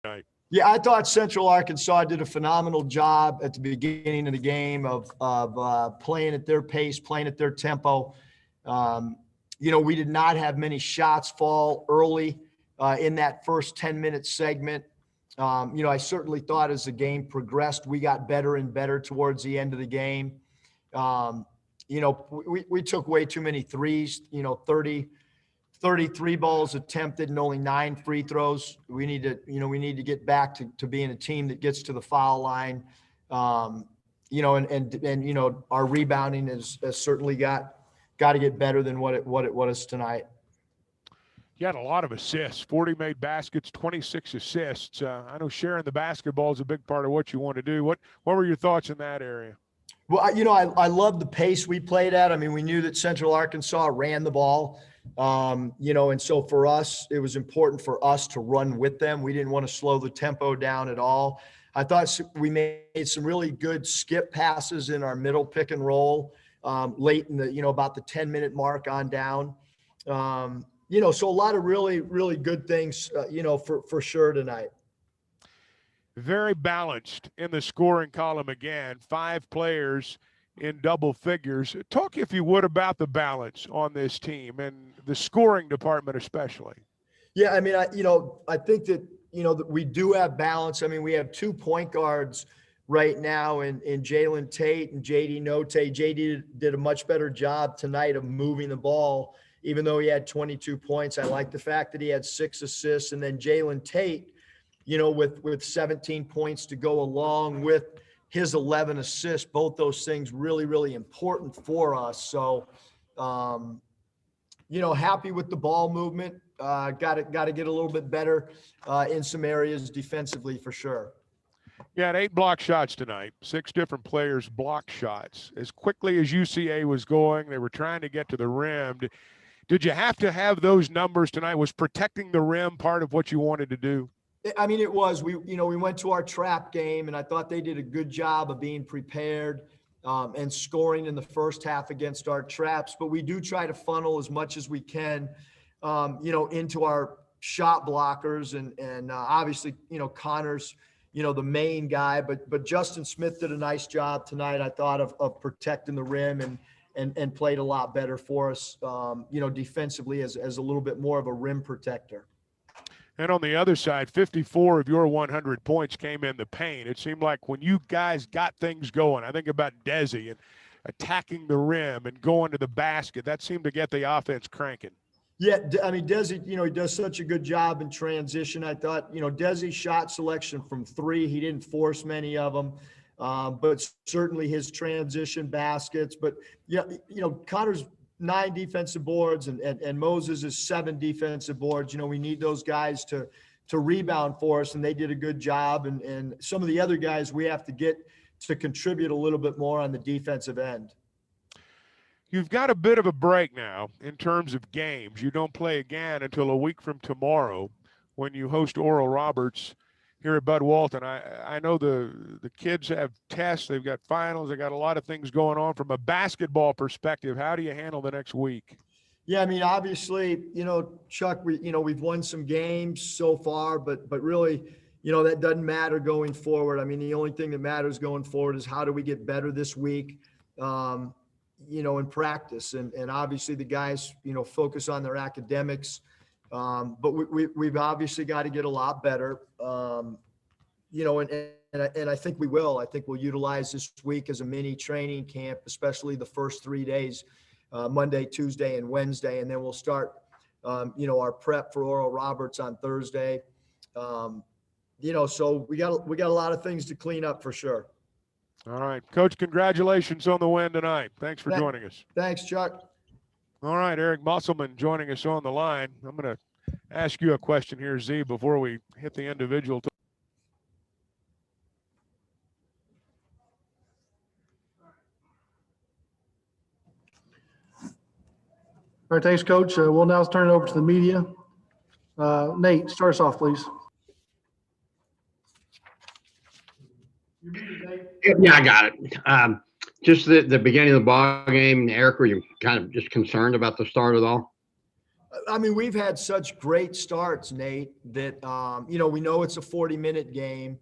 tonight? Yeah, I thought Central Arkansas did a phenomenal job at the beginning of the game of playing at their pace, playing at their tempo. We did not have many shots fall early in that first 10-minute segment. I certainly thought as the game progressed, we got better and better towards the end of the game. We took way too many threes, 33 balls attempted and only 9 free throws. We need to get back to being a team that gets to the foul line. And our rebounding has certainly got to get better than what it was tonight. You had a lot of assists, 40 made baskets, 26 assists. I know sharing the basketball is a big part of what you want to do. What were your thoughts in that area? Well, I love the pace we played at. I mean, we knew that Central Arkansas ran the ball. And so for us, it was important for us to run with them. We didn't want to slow the tempo down at all. I thought we made some really good skip passes in our middle pick and roll late in the, about the 10-minute mark on down. So a lot of really, really good things, for sure tonight. Very balanced in the scoring column again, 5 players in double figures. Talk, if you would, about the balance on this team and the scoring department especially. Yeah, I mean, I think that, that we do have balance. I mean, we have 2 point guards right now in Jalen Tate and JD Note. JD did a much better job tonight of moving the ball, even though he had 22 points. I like the fact that he had 6 assists. And then Jalen Tate, with 17 points to go along with his 11 assists, both those things really, really important for us. So, happy with the ball movement. Got to get a little bit better in some areas defensively for sure. You had 8 block shots tonight. 6 different players blocked shots. As quickly as UCA was going, they were trying to get to the rim. Did you have to have those numbers tonight? Was protecting the rim part of what you wanted to do? I mean, it was. We went to our trap game, and I thought they did a good job of being prepared and scoring in the first half against our traps. But we do try to funnel as much as we can, into our shot blockers. And obviously, Connor's, the main guy. But Justin Smith did a nice job tonight, I thought, of protecting the rim and played a lot better for us, defensively as a little bit more of a rim protector. And on the other side, 54 of your 100 points came in the paint. It seemed like when you guys got things going, I think about Desi and attacking the rim and going to the basket, that seemed to get the offense cranking. Yeah, I mean, Desi, he does such a good job in transition. I thought, Desi's shot selection from 3, he didn't force many of them, but certainly his transition baskets. But, Connor's 9 defensive boards and Moses is 7 defensive boards. We need those guys to rebound for us, and they did a good job. And some of the other guys we have to get to contribute a little bit more on the defensive end. You've got a bit of a break now in terms of games. You don't play again until a week from tomorrow when you host Oral Roberts here at Bud Walton. I know the kids have tests. They've got finals. They got a lot of things going on. From a basketball perspective, how do you handle the next week? Yeah, I mean, obviously, Chuck, we've won some games so far, but really, that doesn't matter going forward. I mean, the only thing that matters going forward is how do we get better this week, in practice. And obviously the guys, focus on their academics. But we've obviously got to get a lot better, and I think we will. I think we'll utilize this week as a mini training camp, especially the first 3 days, Monday, Tuesday, and Wednesday. And then we'll start, our prep for Oral Roberts on Thursday. So we got a lot of things to clean up for sure. All right, Coach, congratulations on the win tonight. Thanks for joining us. Thanks, Chuck. All right, Eric Musselman joining us on the line. I'm going to ask you a question here, Z, before we hit the individual. All right, thanks, Coach. We'll now turn it over to the media. Nate, start us off, please. Yeah, I got it. Just the beginning of the ball game, Eric, were you kind of just concerned about the start at all? I mean, we've had such great starts, Nate, that, we know it's a 40-minute game.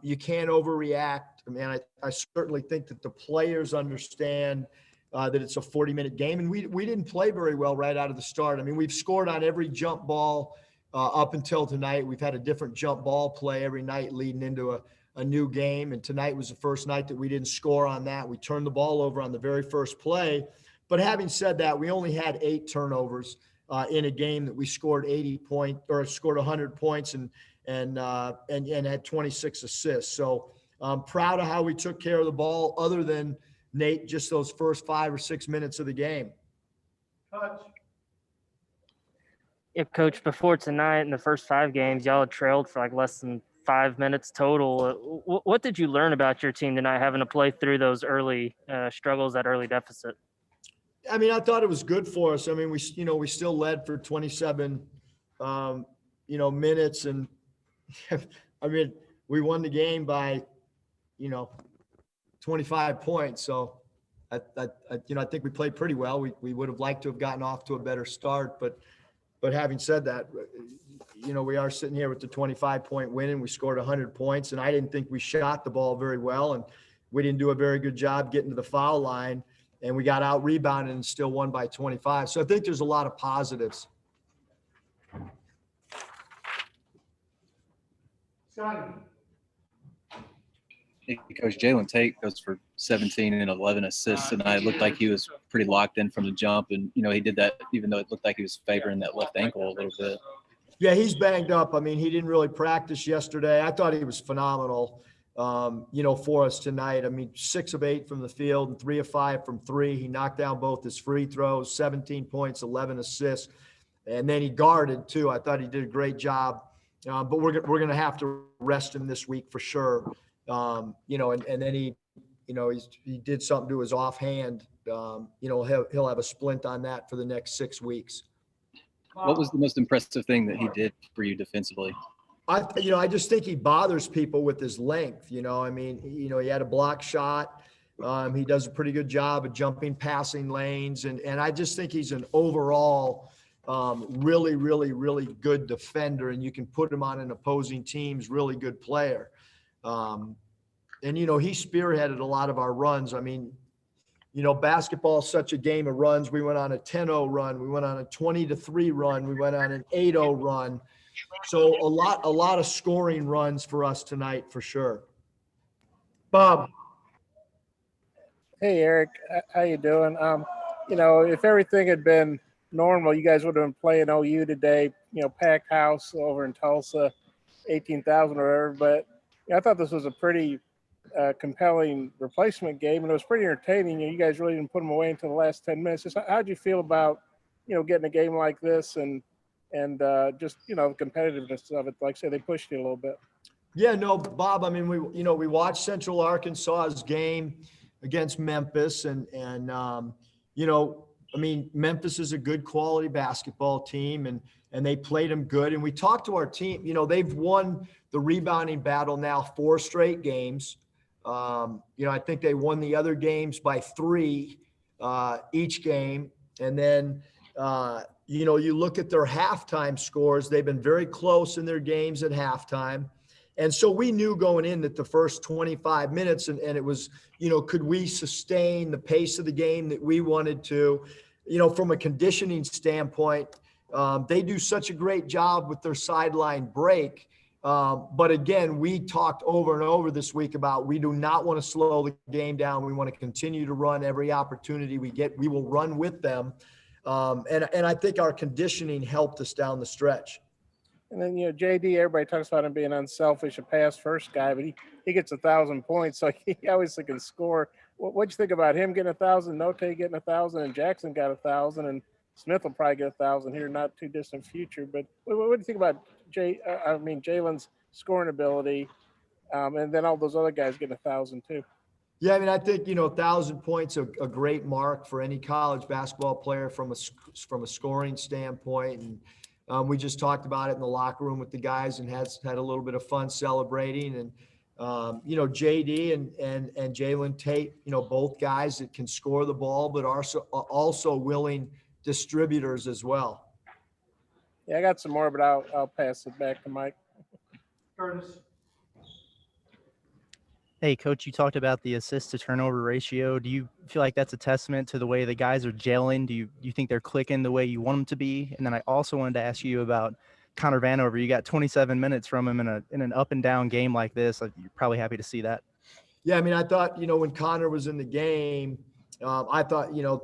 You can't overreact. I mean, I certainly think that the players understand that it's a 40-minute game, and we didn't play very well right out of the start. I mean, we've scored on every jump ball up until tonight. We've had a different jump ball play every night leading into a new game, and tonight was the first night that we didn't score on that. We turned the ball over on the very first play. But having said that, we only had 8 turnovers in a game that we scored 100 points and had 26 assists. So I'm proud of how we took care of the ball, other than, Nate, just those first 5 or 6 minutes of the game. Yeah, Coach, before tonight, in the first 5 games, y'all had trailed for like less than 5 minutes total. What did you learn about your team tonight, having to play through those early struggles, that early deficit? I mean, I thought it was good for us. I mean, we still led for 27, minutes, and I mean, we won the game by, 25 points. So I think we played pretty well. We would have liked to have gotten off to a better start, but having said that, we are sitting here with the 25-point win, and we scored 100 points, and I didn't think we shot the ball very well, and we didn't do a very good job getting to the foul line, and we got out rebounded and still won by 25. So I think there's a lot of positives. Coach, Jalen Tate goes for 17 and 11 assists tonight. It looked like he was pretty locked in from the jump, and he did that even though it looked like he was favoring that left ankle a little bit. Yeah, he's banged up. I mean, he didn't really practice yesterday. I thought he was phenomenal, for us tonight. I mean, 6 of 8 from the field and 3 of 5 from 3. He knocked down both his free throws, 17 points, 11 assists, and then he guarded too. I thought he did a great job. But we're going to have to rest him this week for sure. And then he did something to his offhand. He'll have a splint on that for the next 6 weeks. What was the most impressive thing that he did for you defensively? I just think he bothers people with his length. I mean, he had a block shot. He does a pretty good job of jumping passing lanes. And I just think he's an overall really, really, really good defender. And you can put him on an opposing team's really good player. And he spearheaded a lot of our runs. I mean, basketball is such a game of runs. We went on a 10-0 run. We went on a 20-3 run. We went on an 8-0 run. So a lot of scoring runs for us tonight for sure. Bob. Hey, Eric, how you doing? If everything had been normal, you guys would have been playing OU today, packed house over in Tulsa, 18,000 or whatever. But I thought this was a pretty compelling replacement game, and it was pretty entertaining. You guys really didn't put them away until the last 10 minutes. Just how'd you feel about, getting a game like this and just, the competitiveness of it? Like I say, they pushed you a little bit. Yeah, no, Bob, I mean, we watched Central Arkansas's game against Memphis, and Memphis is a good quality basketball team, and they played them good. And we talked to our team, they've won the rebounding battle now 4 straight games. I think they won the other games by 3 each game. And then, you look at their halftime scores, they've been very close in their games at halftime. And so we knew going in that the first 25 minutes, and it was, could we sustain the pace of the game that we wanted to, from a conditioning standpoint, they do such a great job with their sideline break. But again, we talked over and over this week about we do not want to slow the game down. We want to continue to run every opportunity we get. We will run with them. And I think our conditioning helped us down the stretch. And then, JD, everybody talks about him being unselfish, a pass first guy, but he gets 1,000 points, so he obviously can score. What'd you think about him getting 1,000, Note getting 1,000, and Jackson got 1,000, and Smith will probably get 1,000 here, not too distant future. But what do you think about Jalen's scoring ability, and then all those other guys getting 1,000 too? Yeah, I mean, I think 1,000 points a great mark for any college basketball player from a scoring standpoint. And we just talked about it in the locker room with the guys and had a little bit of fun celebrating. And JD and Jalen Tate, both guys that can score the ball, but are also willing distributors as well. Yeah, I got some more, but I'll pass it back to Mike. Curtis. Hey, Coach, you talked about the assist to turnover ratio. Do you feel like that's a testament to the way the guys are gelling? Do you think they're clicking the way you want them to be? And then I also wanted to ask you about Connor VanOvert. You got 27 minutes from him in an up and down game like this. You're probably happy to see that. Yeah, I mean, I thought, when Connor was in the game, I thought, you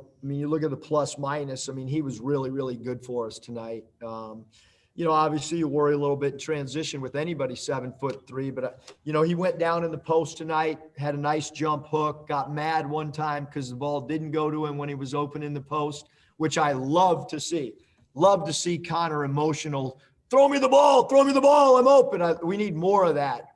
look at the plus minus. I mean, he was really, really good for us tonight. Obviously you worry a little bit in transition with anybody 7'3", but he went down in the post tonight, had a nice jump hook, got mad one time because the ball didn't go to him when he was open in the post, which I love to see. Love to see Connor emotional. Throw me the ball, I'm open. We need more of that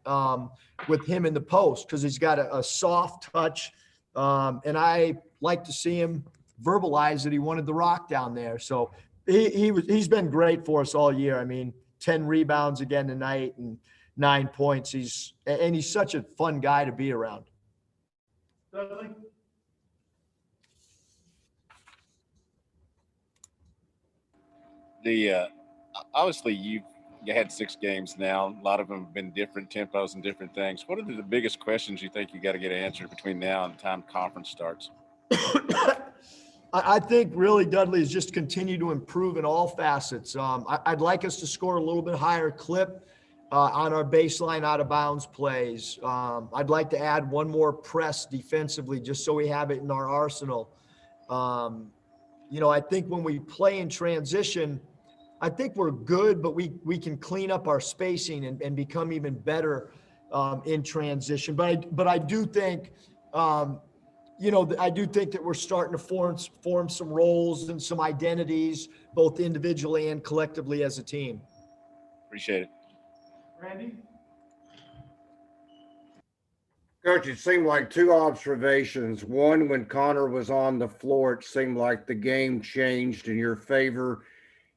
with him in the post because he's got a soft touch. And I like to see him verbalize that he wanted the rock down there. So he's been great for us all year. I mean, 10 rebounds again tonight and 9 points. He's such a fun guy to be around. Dudley. Obviously you had 6 games now. A lot of them have been different tempos and different things. What are the biggest questions you think you got to get answered between now and the time conference starts? I think really, Dudley, is just continue to improve in all facets. I'd like us to score a little bit higher clip on our baseline out of bounds plays. I'd like to add one more press defensively just so we have it in our arsenal. I think when we play in transition, I think we're good, but we can clean up our spacing and become even better in transition. But I do think I do think that we're starting to form some roles and some identities, both individually and collectively as a team. Appreciate it. Randy. Coach, it seemed like 2 observations. One, when Connor was on the floor, it seemed like the game changed in your favor.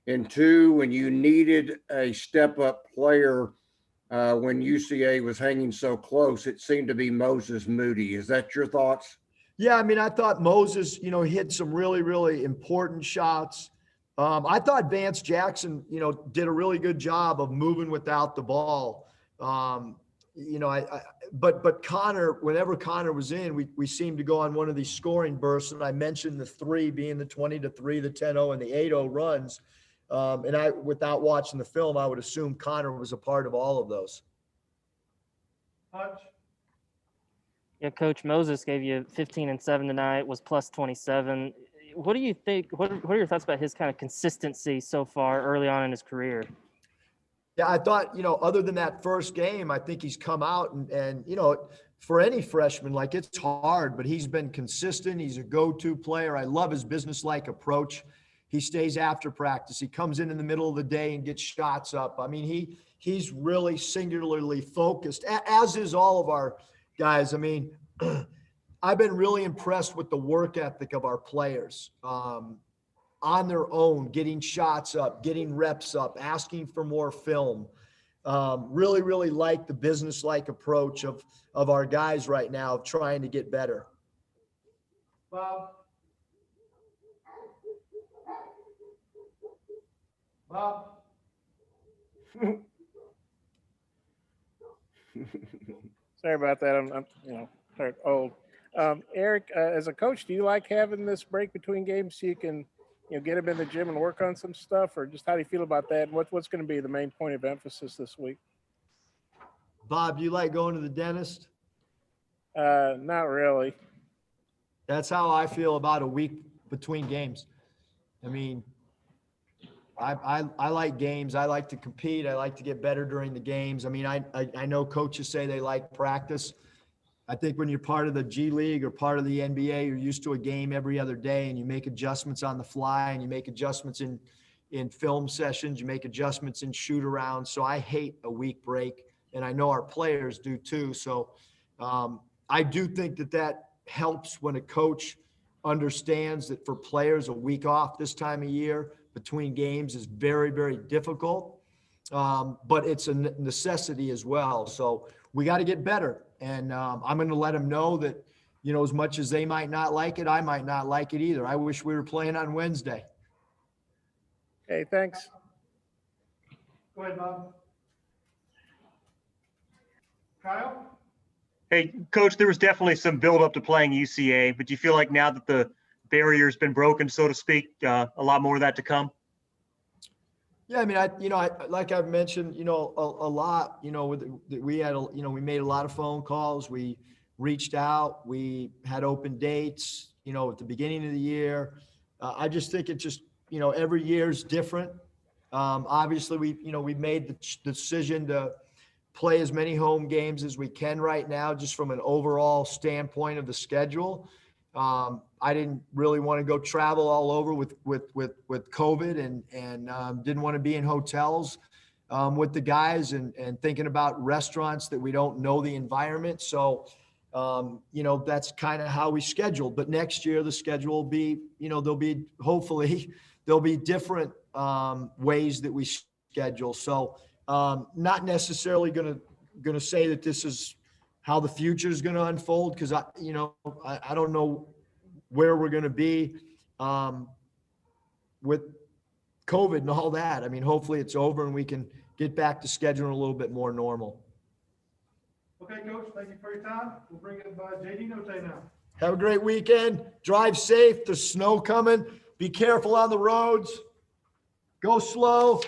And 2, when you needed a step-up player when UCA was hanging so close, it seemed to be Moses Moody. Is that your thoughts? Yeah, I mean, I thought Moses, hit some really, really important shots. I thought Vance Jackson, did a really good job of moving without the ball. But Connor, whenever Connor was in, we seemed to go on one of these scoring bursts. And I mentioned the 3 being the 20-3, the 10-0, and the 8-0 runs. And without watching the film, I would assume Connor was a part of all of those. Hutch. Yeah, Coach Moses gave you 15 and 7 tonight, was plus 27. What do you think? What are your thoughts about his kind of consistency so far early on in his career? Yeah, I thought, other than that first game, I think he's come out and for any freshman, like it's hard, but he's been consistent. He's a go-to player. I love his business-like approach. He stays after practice. He comes in the middle of the day and gets shots up. I mean, he's really singularly focused, as is all of our guys. I mean, I've been really impressed with the work ethic of our players on their own, getting shots up, getting reps up, asking for more film. Really, really like the business-like approach of our guys right now, of trying to get better. Bob. Bob. Sorry about that. I'm hurt old. Eric, as a coach, do you like having this break between games so you can, get him in the gym and work on some stuff, or just how do you feel about that? And what's going to be the main point of emphasis this week? Bob, do you like going to the dentist? Not really. That's how I feel about a week between games. I mean, I like games. I like to compete. I like to get better during the games. I mean, I know coaches say they like practice. I think when you're part of the G League or part of the NBA, you're used to a game every other day, and you make adjustments on the fly, and you make adjustments in film sessions, you make adjustments in shoot arounds. So I hate a week break, and I know our players do too. So I do think that helps when a coach understands that for players, a week off this time of year between games is very, very difficult. But it's a necessity as well. So we got to get better. And I'm going to let them know that, as much as they might not like it, I might not like it either. I wish we were playing on Wednesday. Okay, thanks. Go ahead, Bob. Kyle? Hey, Coach, there was definitely some build-up to playing UCA, but do you feel like now that the barrier's been broken, so to speak, a lot more of that to come? Yeah, I mean, like I've mentioned, a lot, we made a lot of phone calls. We reached out. We had open dates, at the beginning of the year. I just think it just, every year is different. Obviously, we made the decision to play as many home games as we can right now, just from an overall standpoint of the schedule. I didn't really want to go travel all over with COVID and didn't want to be in hotels with the guys and thinking about restaurants that we don't know the environment. So, that's kind of how we scheduled. But next year the schedule will be, hopefully there'll be different ways that we schedule. So not necessarily going to say that this is how the future is going to unfold, because I don't know where we're going to be with COVID and all that. I mean, hopefully it's over and we can get back to scheduling a little bit more normal. Okay, Coach, thank you for your time. We'll bring up JD Note now. Have a great weekend. Drive safe. There's snow coming. Be careful on the roads. Go slow.